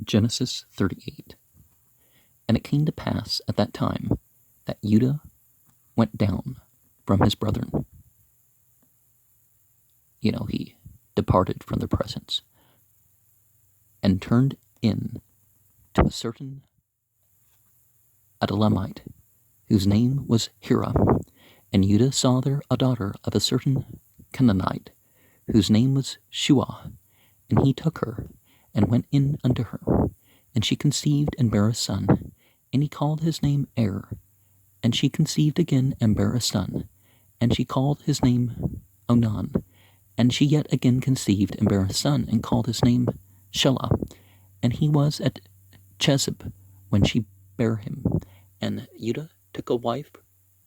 Genesis 38. And it came to pass at that time that Judah went down from his brethren. He departed from their presence and turned in to a certain Adullamite, whose name was Hira. And Judah saw there a daughter of a certain Canaanite, whose name was Shua. And he took her, and went in unto her. And she conceived and bare a son, and he called his name And she conceived again and bare a son, and she called his name Onan. And she yet again conceived and bare a son, and called his name Shelah. And he was at Chezib when she bare him. And Judah took a wife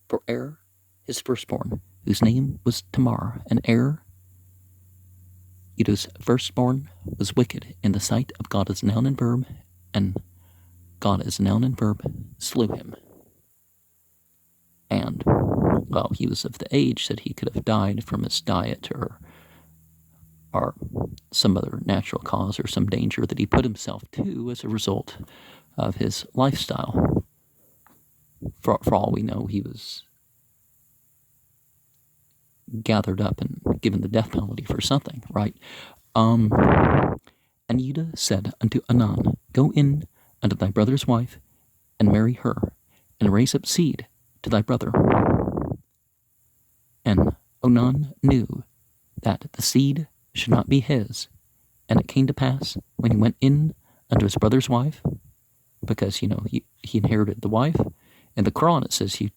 for his firstborn, whose name was Tamar. And Judah's firstborn, was wicked in the sight of God as noun and verb, and God as noun and verb slew him. And, he was of the age that he could have died from his diet or some other natural cause or some danger that he put himself to as a result of his lifestyle. For all we know, he was gathered up and given the death penalty for something, right? And Judah said unto Onan, Go in unto thy brother's wife, and marry her, and raise up seed to thy brother. And Onan knew that the seed should not be his. And it came to pass, when he went in unto his brother's wife, because, he inherited the wife. In the Quran it says you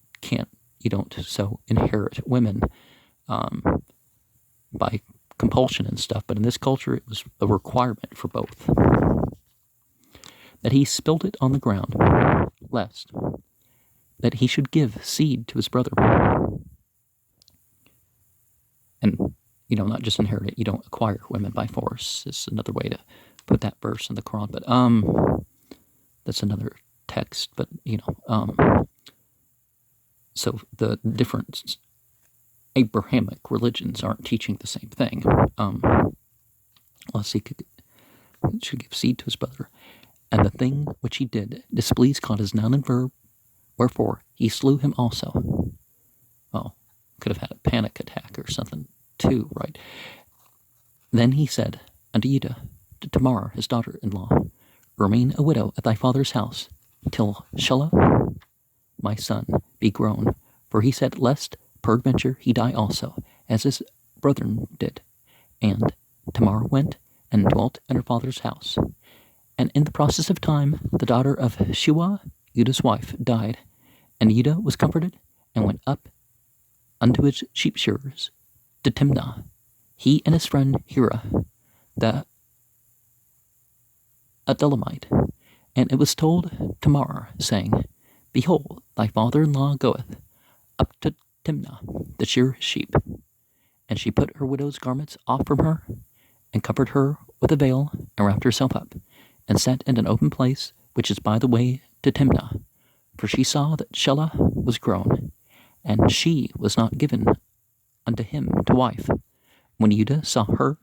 don't so inherit women by compulsion and stuff, but in this culture it was a requirement for both. That he spilt it on the ground, lest that he should give seed to his brother. And, not just inherit it, you don't acquire women by force. It's another way to put that verse in the Quran, but that's another text, but, so the different Abrahamic religions aren't teaching the same thing. Unless he should give seed to his brother. And the thing which he did displeased God as noun and verb, wherefore he slew him also. Could have had a panic attack or something too, right? Then he said unto Judah, to Tamar, his daughter-in-law, Remain a widow at thy father's house, till Shelah, my son, be grown. For he said, Lest peradventure he die also, as his brethren did. And Tamar went and dwelt in her father's house. And in the process of time, the daughter of Shua, Judah's wife, died. And Judah was comforted, and went up unto his sheep shearers to Timnah, he and his friend Hira, the Adullamite. And it was told Tamar, saying, Behold, thy father-in-law goeth up to Timnah to shear his sheep. And she put her widow's garments off from her, and covered her with a veil, and wrapped herself up, and sat in an open place which is by the way to Timnah. For she saw that Shelah was grown, and she was not given unto him to wife. When Judah saw her,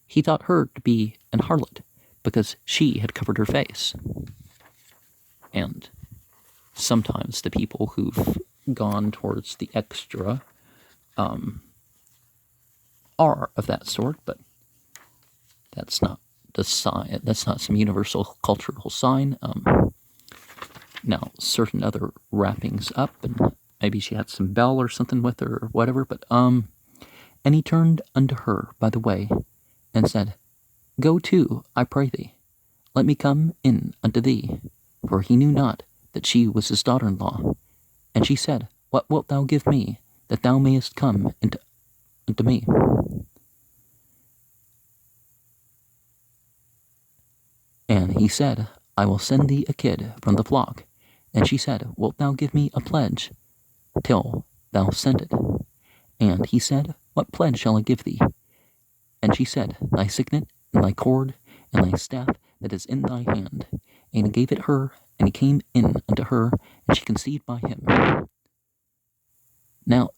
he thought her to be an harlot, because she had covered her face. And sometimes the people who've gone towards the extra are of that sort, but that's not the sign. That's not some universal cultural sign. Now, certain other wrappings up, and maybe she had some bell or something with her or whatever, but and he turned unto her by the way, and said, Go to, I pray thee, let me come in unto thee. For he knew not that she was his daughter-in-law. And she said, What wilt thou give me, that thou mayest come unto me? And he said, I will send thee a kid from the flock. And she said, Wilt thou give me a pledge till thou send it? And he said, What pledge shall I give thee? And she said, Thy signet, and thy cord, and thy staff that is in thy hand. And he gave it her, and he came in unto her, and she conceived by him. Now,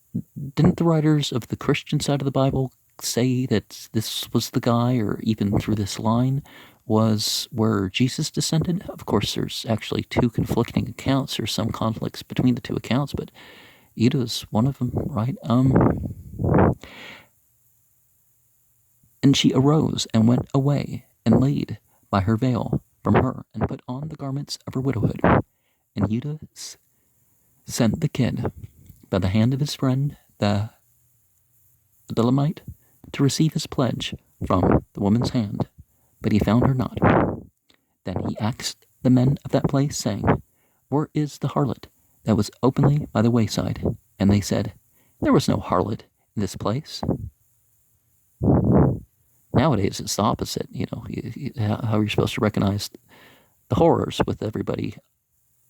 didn't the writers of the Christian side of the Bible say that this was the guy, or even through this line? was where Jesus descended. Of course, there's actually two conflicting accounts. There's some conflicts between the two accounts, but Yuda's one of them, right? And she arose and went away and laid by her veil from her and put on the garments of her widowhood. And Yudah sent the kid by the hand of his friend, the Adullamite, to receive his pledge from the woman's hand, but he found her not. Then he asked the men of that place, saying, Where is the harlot that was openly by the wayside? And they said, There was no harlot in this place. Nowadays, it's the opposite. How you're supposed to recognize the horrors with everybody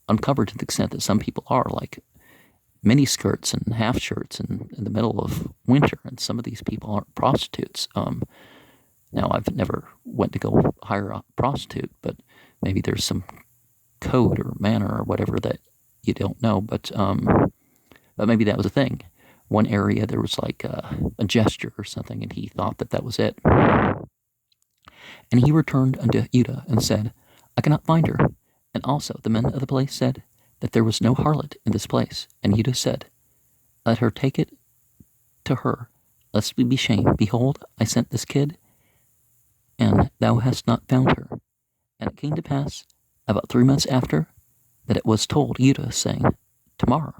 uncovered to the extent that some people are, like mini skirts and half shirts in the middle of winter, and some of these people aren't prostitutes. Now, I've never went to go hire a prostitute, but maybe there's some code or manner or whatever that you don't know, but maybe that was a thing. One area there was like a gesture or something, and he thought that was it. And he returned unto Judah and said, I cannot find her. And also the men of the place said that there was no harlot in this place. And Judah said, Let her take it to her, lest we be shamed. Behold, I sent this kid, and thou hast not found her. And it came to pass, about 3 months after, that it was told Judah, saying, Tamar,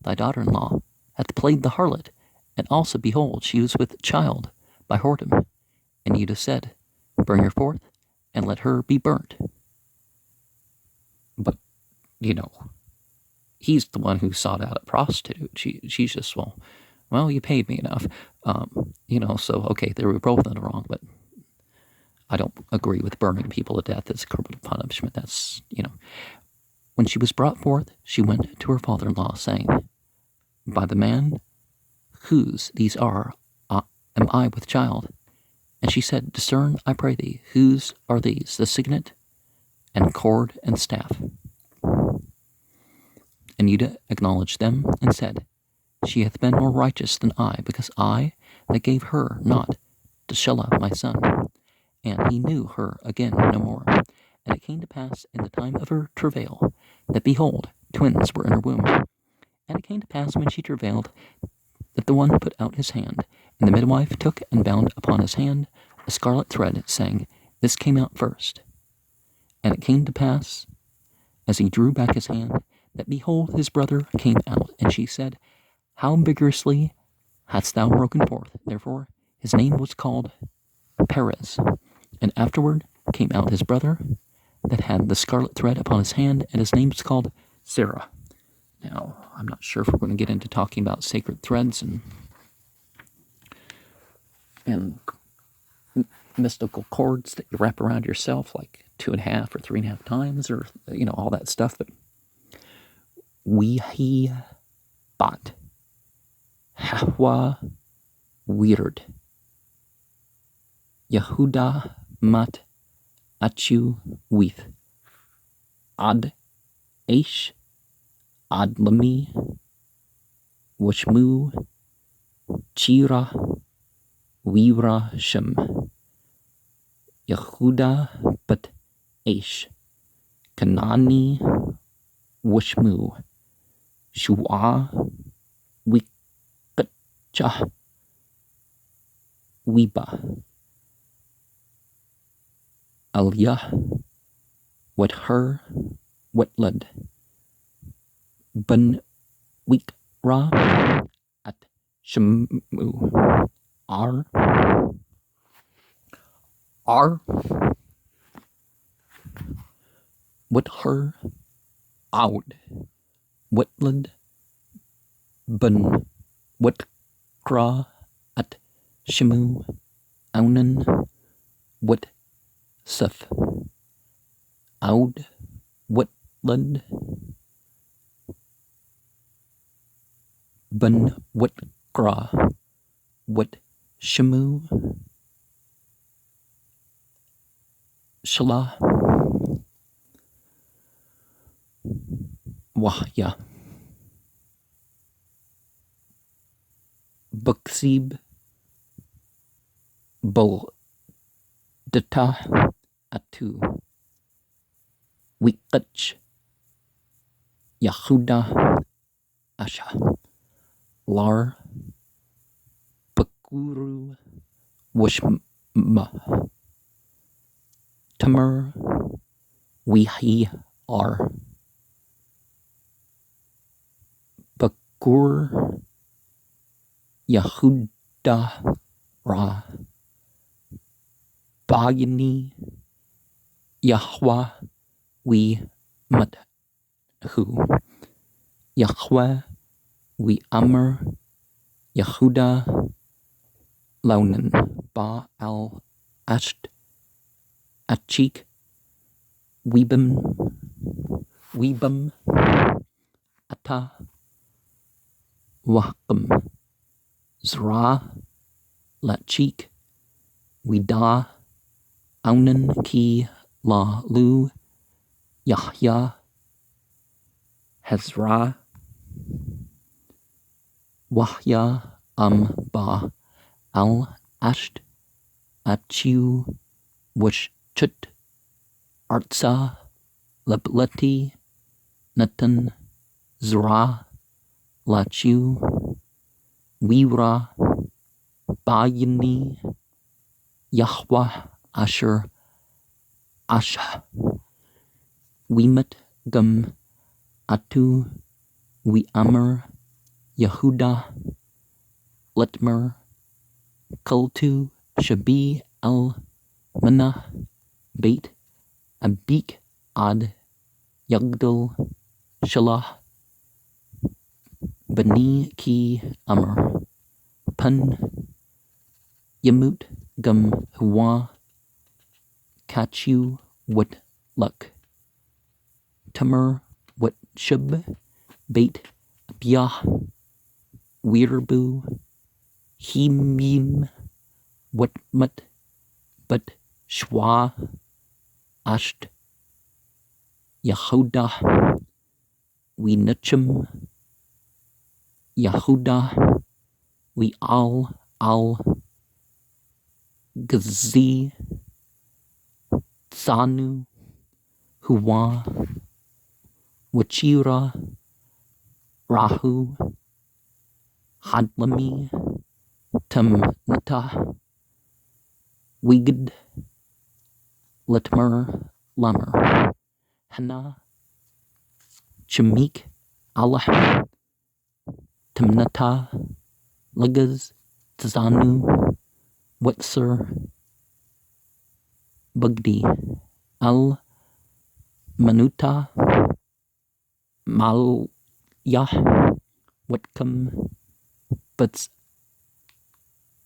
thy daughter-in-law, hath played the harlot, and also, behold, she was with child by whoredom. And Judah said, Bring her forth, and let her be burnt. But, he's the one who sought out a prostitute. She's just, well, you paid me enough. So, okay, they were both in the wrong, but I don't agree with burning people to death as a corporal punishment. That's, When she was brought forth, she went to her father-in-law, saying, By the man whose these are, am I with child? And she said, Discern, I pray thee, whose are these, the signet, and cord, and staff? And Judah acknowledged them, and said, She hath been more righteous than I, because I that gave her not to Shelah my son. And he knew her again no more. And it came to pass in the time of her travail, that behold, twins were in her womb. And it came to pass when she travailed, that the one put out his hand, and the midwife took and bound upon his hand a scarlet thread, saying, This came out first. And it came to pass, as he drew back his hand, that behold, his brother came out. And she said, How vigorously hadst thou broken forth? Therefore his name was called Perez. And afterward came out his brother that had the scarlet thread upon his hand, and his name was called Sarah. Now, I'm not sure if we're going to get into talking about sacred threads and mystical cords that you wrap around yourself like 2.5 or 3.5 times, or all that stuff. But he bat Hahwa weird Yehuda mat achu with ad Aish ad lami washmu chira wira shem Yehuda bat Aish Kanani washmu shua wikatcha wiba Aliyah what her wetlad ben wikra at shemu r what her out wetlad ben wetkra at shemu aunan what Suf Aud Wetland Ben Wetgra Wet Shemu Shala Wahya Buksib Bul Data atu wiqach Yahuda asha lar pakuru washma tamar wihi ar bakur Yahuda ra Bagini Yahweh we mathu Yahweh we amr Yehuda launen ba al asht achik webam ata wahkum zra lachik wida aunan ki la lu Yahya Hezra Wahya ba al asht achu washchut artsa lableti natan zra lachu wira bayini Yahweh asher asha wimat gum atu we amr Yehuda Letmer Kultu Shabi al Mana Beit Abik Ad Yagdal Shalah Bani Ki Amr Pun Yamut Gum Huwa Kachu Wat Luck Tamar Wat Shub Beit Abiyah Weirbu Himim Watmut But Shwa Asht Yehuda We Nuchum Yehuda We Al Gazi Sanu Huwa Wachira Rahu Hadlami Tamnata Wigid Letmer Lamer Hana Chamik Allah Tamnata Lagaz Tzanu Wetser Bugdi Al Manuta Mal Yah Watkum Butz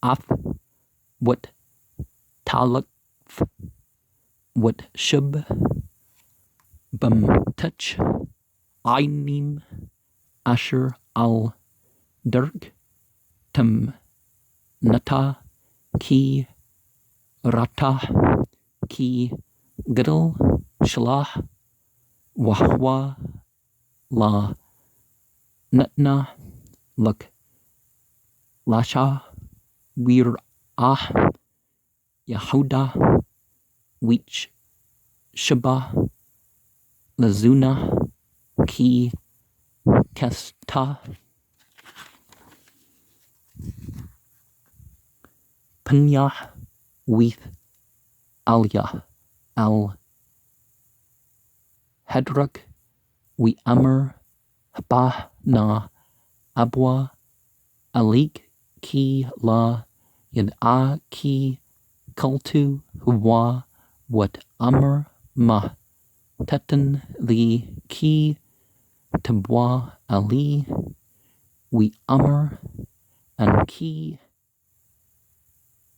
Af Wat Talak Wat Shub Bum Touch Ainim Asher Al Dirk Tum Nata Ki Rata Ki Gidl Shalah Wahwa La Natna Luk Lasha Wir Ah Yehuda Wich Shaba Lazuna Ki Kesta Panya with Alya Al Hedrak We Amr Haba Na Abwa Alik Ki La Yad Ki Kultu Huwa Wat Amr Ma Tetan Li Ki Tabwa Ali We Amr and Ki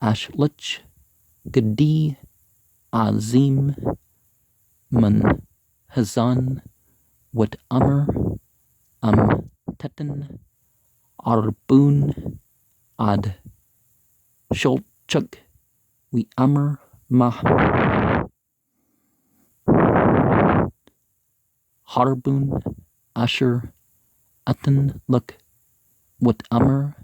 Ashlich Gadi Azim Man Hazan Wat Amr Tetan Arbun Ad Shulchuk We Amr Ma Harbun Asher Atan Luk Wat Amr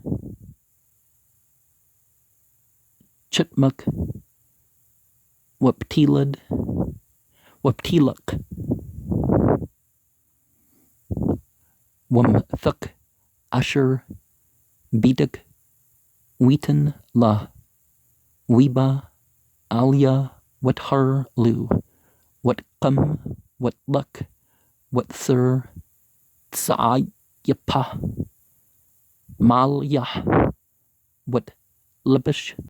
Chitmuk Waptilad, Waptiluk, Wamthuk, Asher, Bedak, Wheaton, La, Weba, Alia, Wathar, Lu, Watkum, Watluk, Watsur, Tsayapa, Malya, Watlibish,